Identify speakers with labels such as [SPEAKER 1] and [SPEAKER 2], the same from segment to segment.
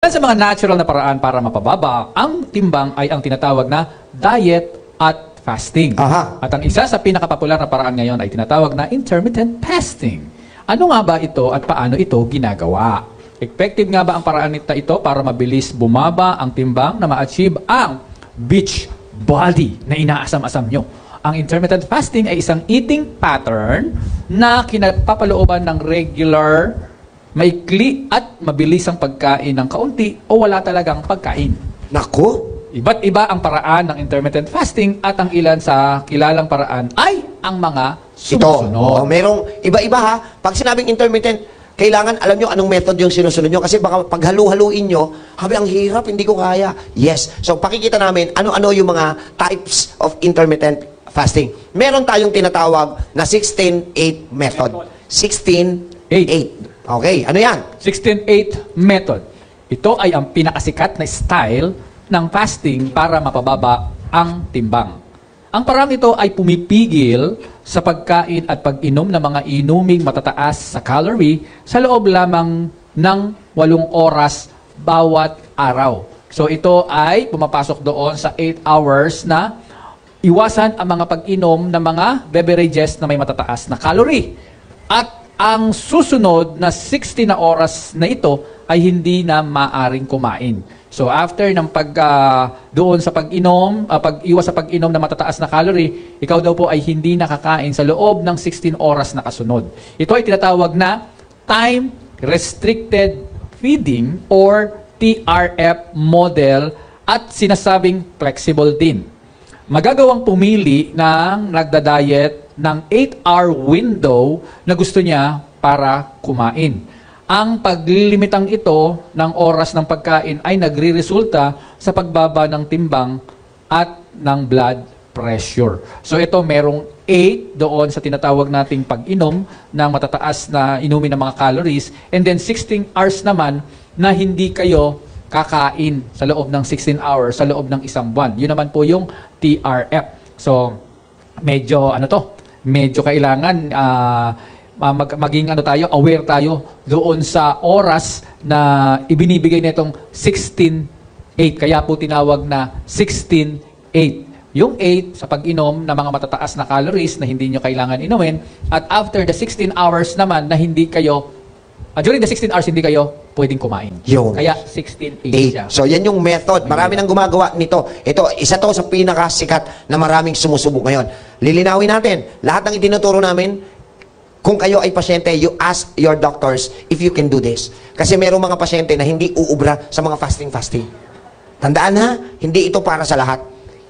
[SPEAKER 1] Sa mga natural na paraan para mapababa ang timbang ay ang tinatawag na diet at fasting.
[SPEAKER 2] Aha.
[SPEAKER 1] At ang isa sa pinakapopular na paraan ngayon ay tinatawag na intermittent fasting. Ano nga ba ito at paano ito ginagawa? Effective nga ba ang paraan nito para mabilis bumaba ang timbang na ma-achieve ang beach body na inaasam-asam nyo? Ang intermittent fasting ay isang eating pattern na kinapapalooban ng regular, maikli at mabilis ang pagkain ng kaunti o wala talagang pagkain.
[SPEAKER 2] Naku!
[SPEAKER 1] Iba't iba ang paraan ng intermittent fasting at ang ilan sa kilalang paraan ay ang mga sumusunod.
[SPEAKER 2] Merong iba-iba ha. Pag sinabing intermittent, kailangan alam nyo anong method yung sinusunod nyo kasi baka paghalu-haluin nyo, habi ang hirap, hindi ko kaya. Yes. So pakikita namin ano-ano yung mga types of intermittent fasting. Meron tayong tinatawag na 16-8 method. 16-8. Okay, ano yan?
[SPEAKER 1] 16-8 method. Ito ay ang pinakasikat na style ng fasting para mapababa ang timbang. Ang parang ito ay pumipigil sa pagkain at pag-inom ng mga inuming matataas sa calorie sa loob lamang ng 8 oras bawat araw. So ito ay pumapasok doon sa 8 hours na iwasan ang mga pag-inom ng mga beverages na may matataas na calorie. At ang susunod na 60 na oras na ito ay hindi na maaring kumain. So after ng doon sa pag-inom, pag-iwas sa pag-inom na matataas na calorie, ikaw daw po ay hindi nakakain sa loob ng 16 oras na kasunod. Ito ay tinatawag na time restricted feeding or TRF model at sinasabing flexible din. Magagawang pumili ng nagda-diet ng 8-hour window na gusto niya para kumain. Ang paglilimitang ito ng oras ng pagkain ay nagre-resulta sa pagbaba ng timbang at ng blood pressure. So ito merong 8 doon sa tinatawag nating pag-inom ng matataas na inumin ng mga calories and then 16 hours naman na hindi kayo kakain sa loob ng 16 hours sa loob ng isang buwan. Yun naman po yung TRF. So medyo medyo kailangan maging aware tayo doon sa oras na ibinibigay nitong 16-8. Kaya po tinawag na 16-8. Yung 8 sa pag-inom ng mga matataas na calories na hindi nyo kailangan inumin. At after the 16 hours naman na hindi kayo, during the 16 hours hindi kayo pwedeng kumain.
[SPEAKER 2] Yun.
[SPEAKER 1] Kaya 16-8 siya.
[SPEAKER 2] So yan yung method. Marami nang gumagawa nito. Ito, isa to sa pinakasikat na maraming sumusubok ngayon. Lilinawin natin. Lahat ng itinuturo namin, kung kayo ay pasyente, you ask your doctors if you can do this. Kasi merong mga pasyente na hindi uubra sa mga fasting. Tandaan ha, hindi ito para sa lahat.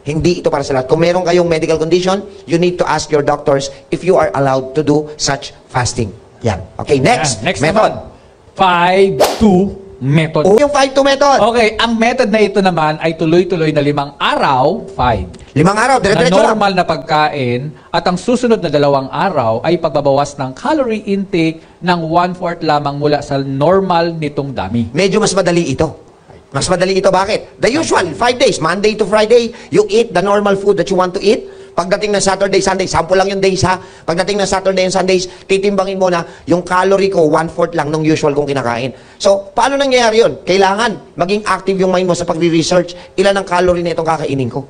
[SPEAKER 2] Hindi ito para sa lahat. Kung meron kayong medical condition, you need to ask your doctors if you are allowed to do such fasting. Yan. Okay, next.
[SPEAKER 1] Next
[SPEAKER 2] method.
[SPEAKER 1] 5-2 method.
[SPEAKER 2] Yung 5-2 method.
[SPEAKER 1] Okay, ang method na ito naman ay tuloy-tuloy na 5 araw, 5.
[SPEAKER 2] 5 araw,
[SPEAKER 1] Na
[SPEAKER 2] dire-diretso lang.
[SPEAKER 1] normal na pagkain at ang susunod na 2 araw ay pagbabawas ng calorie intake ng 1/4 lamang mula sa normal nitong dami.
[SPEAKER 2] Medyo mas madali ito. Mas madali ito. Bakit? The usual, 5 days. Monday to Friday, you eat the normal food that you want to eat. Pagdating ng Saturday, Sunday, sample lang yung days ha. Pagdating ng Saturday and Sundays, titimbangin mo na yung calorie ko, 1/4 lang ng usual kong kinakain. So, paano nangyayari yun? Kailangan maging active yung mind mo sa pagre-research ilan ang calorie na itong kakainin ko.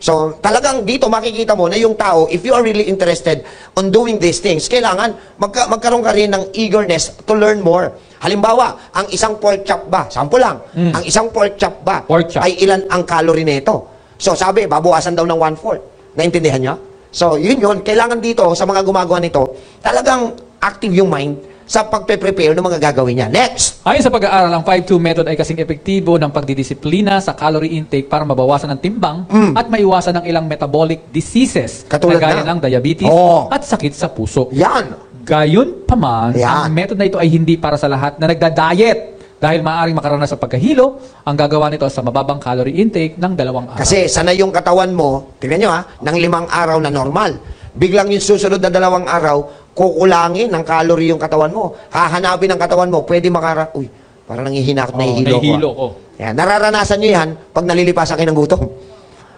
[SPEAKER 2] So, talagang dito makikita mo na yung tao, if you are really interested on doing these things, kailangan magkaroon ka rin ng eagerness to learn more. Halimbawa, ang isang pork chop ba, sample lang, ang isang pork chop ba, ay ilan ang calorie nito? So, sabi, babawasan daw ng 1/4. Naintindihan nyo? So, yun. Kailangan dito, sa mga gumagawa nito, talagang active yung mind sa pagpe-prepare ng mga gagawin niya. Next!
[SPEAKER 1] Ayon sa pag-aaral, ang 5-2 method ay kasing epektibo ng pagdidisiplina sa calorie intake para mabawasan ang timbang at maiwasan ng ilang metabolic diseases
[SPEAKER 2] Katulad
[SPEAKER 1] na gaya ng diabetes at sakit sa puso.
[SPEAKER 2] Yan!
[SPEAKER 1] Gayon pa man, ang method na ito ay hindi para sa lahat na nagda-diet dahil maaaring makaranas sa pagkahilo, ang gagawa nito sa mababang calorie intake ng 2 araw.
[SPEAKER 2] Kasi sanay yung katawan mo, tingnan nyo ha, ng 5 araw na normal. Biglang yung susunod na 2 araw, kukulangin ng calorie yung katawan mo. Hahanapin ng katawan mo, pwede uy, parang nangihinakot, nahihilo ko. Yan, nararanasan nyo yan pag nalilipasan kayo ng gutom.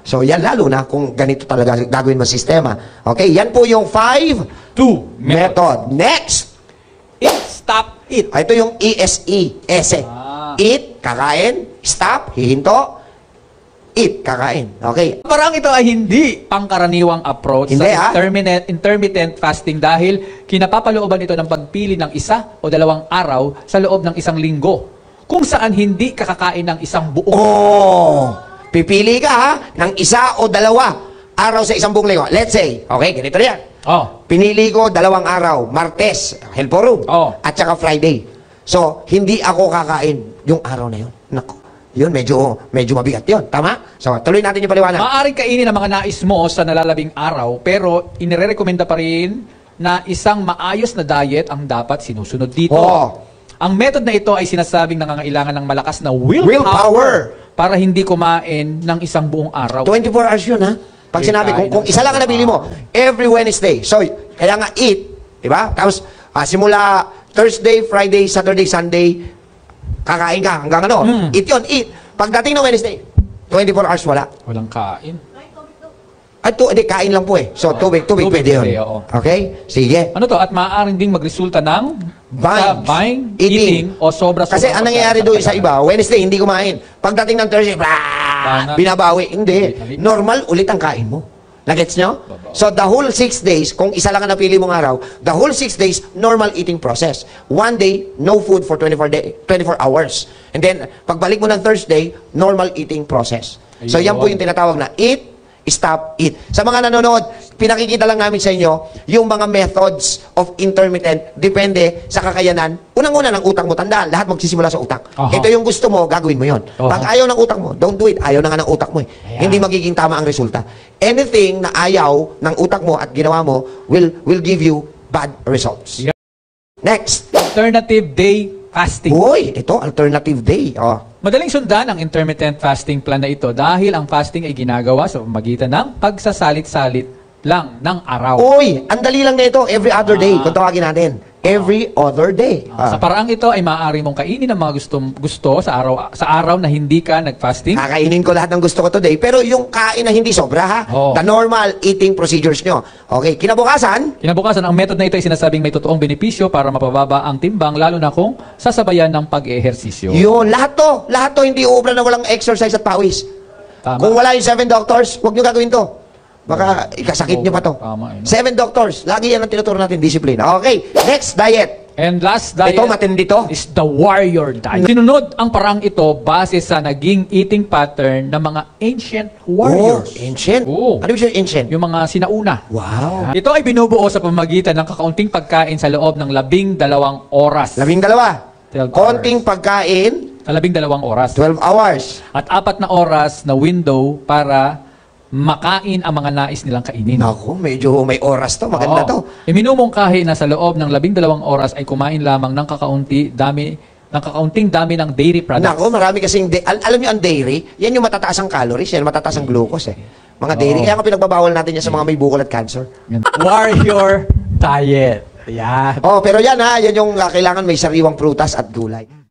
[SPEAKER 2] So yan lalo na kung ganito talaga gagawin mo sistema. Okay, yan po yung 5-2 method. Next!
[SPEAKER 1] Stop it.
[SPEAKER 2] Ito yung ESE. Eat, kakain. Stop, hihinto. Eat, kakain. Okay.
[SPEAKER 1] Parang ito ay hindi pangkaraniwang approach
[SPEAKER 2] Hindi,
[SPEAKER 1] sa intermittent fasting dahil kinapapalooban ito ng pagpili ng isa o dalawang araw sa loob ng isang linggo kung saan hindi kakakain ng isang buong
[SPEAKER 2] Oh, pipili ka ha, ng isa o dalawa araw sa isang buong linggo. Let's say, okay, ganito na yan.
[SPEAKER 1] Oh.
[SPEAKER 2] Pinili ko 2 araw, Martes, Helporum,
[SPEAKER 1] Oh.
[SPEAKER 2] at saka Friday. So, hindi ako kakain yung araw na yun. Naku, yun, medyo mabigat yun. Tama? So, tuloy natin yung paliwanag.
[SPEAKER 1] Maaring kainin ang mga nais mo sa nalalabing araw, pero inirekomenda pa rin na isang maayos na diet ang dapat sinusunod dito.
[SPEAKER 2] Oo.
[SPEAKER 1] Ang method na ito ay sinasabing nangangailangan ng malakas na
[SPEAKER 2] Willpower.
[SPEAKER 1] para hindi kumain ng isang buong araw.
[SPEAKER 2] 24 hours yun, ha? Pag sinabi, kung isa lang ang nabili mo, every Wednesday. So, kaya nga eat, di ba? Tapos, simula Thursday, Friday, Saturday, Sunday, kakain ka hanggang ano? Eat yun, eat. Pagdating ng Wednesday, 24 hours wala.
[SPEAKER 1] Walang kain.
[SPEAKER 2] At hindi, kain lang po eh. So, tubig pwede yun.
[SPEAKER 1] oo.
[SPEAKER 2] Okay? Sige.
[SPEAKER 1] Ano to? At maaaring ding magresulta ng buying,
[SPEAKER 2] Eating.
[SPEAKER 1] o sobra-sobra.
[SPEAKER 2] Kasi ang nangyayari doon sa iba, Wednesday, hindi kumain. Pagdating ng Thursday,
[SPEAKER 1] Bana.
[SPEAKER 2] binabawi. Hindi. Normal, ulit ang kain mo. Nagets nyo? So, the whole 6 days, kung isa lang ang napili mong araw, the whole 6 days, normal eating process. 1 day, no food for 24 hours. And then, pagbalik mo ng Thursday, normal eating process. So, yan po yung tinatawag na eat, stop, eat. Sa mga nanonood, pinakikita lang namin sa inyo yung mga methods of intermittent depende sa kakayanan. Unang-una ng utak mo, tandaan, lahat magsisimula sa utak. Ito yung gusto mo, gagawin mo yon. Pag ayaw ng utak mo, don't do it. Ayaw na nga ng utak mo eh. Hindi magiging tama ang resulta. Anything na ayaw ng utak mo at ginawa mo will give you bad results.
[SPEAKER 1] Yeah.
[SPEAKER 2] Next.
[SPEAKER 1] Alternative day fasting.
[SPEAKER 2] Uy, ito, alternative day. Oh.
[SPEAKER 1] Madaling sundan ang intermittent fasting plan na ito dahil ang fasting ay ginagawa sa pamagitan ng pagsasalit-salit lang ng araw.
[SPEAKER 2] Uy, ang dali lang na ito. Every other day, kung tawagin natin. Every other day.
[SPEAKER 1] Sa paraang ito ay maaari mong kainin ang mga gusto sa araw na hindi ka nag-fasting.
[SPEAKER 2] Kakainin ko lahat ng gusto ko today, pero yung kain na hindi sobra ha.
[SPEAKER 1] Oo.
[SPEAKER 2] The normal eating procedures nyo. Okay, kinabukasan,
[SPEAKER 1] Kinabukasan, ang method na ito ay sinasabing may totoong benepisyo para mapababa ang timbang lalo na kung sasabayan ng pag-ehersisyo.
[SPEAKER 2] yun, lahat to hindi uubra na walang exercise at pawis.
[SPEAKER 1] Tama.
[SPEAKER 2] Kung wala yung 7 doctors, huwag nyo gagawin to. Baka ikasakit nyo pa to.
[SPEAKER 1] Tama,
[SPEAKER 2] 7 doctors, lagi yan ang tinuturo natin, discipline. Okay, next, diet.
[SPEAKER 1] And last diet
[SPEAKER 2] Ito, matindi to.
[SPEAKER 1] is the warrior diet. Sinunod ang parang ito base sa naging eating pattern ng mga ancient warriors.
[SPEAKER 2] Oh, ancient?
[SPEAKER 1] Oo.
[SPEAKER 2] Ano yung ancient?
[SPEAKER 1] Yung mga sinauna.
[SPEAKER 2] Wow.
[SPEAKER 1] Ito ay binubuo sa pamamagitan ng kakaunting pagkain sa loob ng 12 oras.
[SPEAKER 2] 12.
[SPEAKER 1] 12
[SPEAKER 2] Konting pagkain,
[SPEAKER 1] Sa 12 oras.
[SPEAKER 2] 12 hours.
[SPEAKER 1] At 4 na oras na window para makain ang mga nais nilang kainin.
[SPEAKER 2] Naku, medyo may oras to. Maganda to.
[SPEAKER 1] Iminumungkahi na sa loob ng 12 oras ay kumain lamang ng kakaunting dami ng dairy products.
[SPEAKER 2] Naku, marami kasing, alam niyo ang dairy, yan yung matataas ang calories, yan matataas ang glucose eh. Mga dairy, kaya nga pinagbabawal natin yan sa mga may bukol at cancer.
[SPEAKER 1] Warrior diet. Yan.
[SPEAKER 2] Oh, pero yan ha, yan yung kailangan may sariwang prutas at gulay.